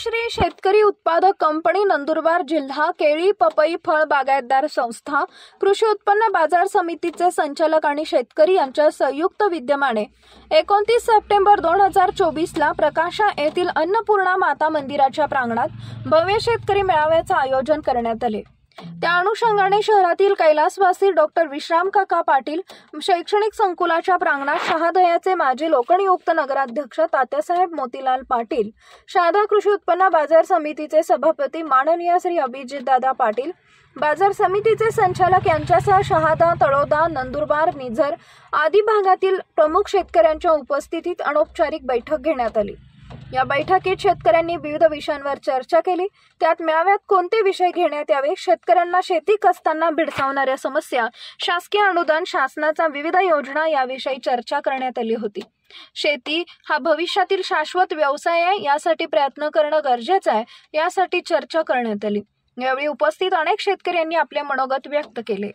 धनश्री शेतकरी उत्पादक कंपनी नंदुरबार जिल्हा केळी पपई फळ बागायतदार संस्था कृषी उत्पन्न बाजार समितीचे संचालक आणि शेतकरी यांच्या संयुक्त विद्यमाने 29 सप्टेंबर 2024 ला प्रकाशा येथील अन्नपूर्णा माता मंदिराच्या प्रांगणात भव्य शेतकरी मेळाव्याचे आयोजन करण्यात आले। त्या अनुषंगाने शहरातील कैलासवासी डॉक्टर विश्राम काका पाटील शैक्षणिक संकुलाच्या प्रांगणात शहादयाचे माजी लोकनियुक्त नगराध्यक्ष तात्यासाहेब मोतीलाल पाटील, शहादा कृषी उत्पन्न बाजार समितीचे सभापती माननीय श्री अभिजितदादा पाटील, बाजार समितीचे संचालक यांच्यासह शहादा, तळोदा, नंदुरबार, निझर आदी भागातील प्रमुख शेतकऱ्यांच्या उपस्थितीत अनौपचारिक बैठक घेण्यात आली। या बैठकीत शेतकऱ्यांनी विविध विषयांवर चर्चा केली। त्यात मेळाव्यात कोणते विषय घेण्यात यावे, शेतकऱ्यांना शेती कसताना भेडसावणाऱ्या समस्या, शासकीय अनुदान, शासनाच्या विविध योजना याविषयी चर्चा करण्यात आली होती। शेती हा भविष्यातील शाश्वत व्यवसाय आहे, यासाठी प्रयत्न करणं गरजेचं आहे, यासाठी चर्चा करण्यात आली। यावेळी उपस्थित अनेक शेतकऱ्यांनी आपले मनोगत व्यक्त केले।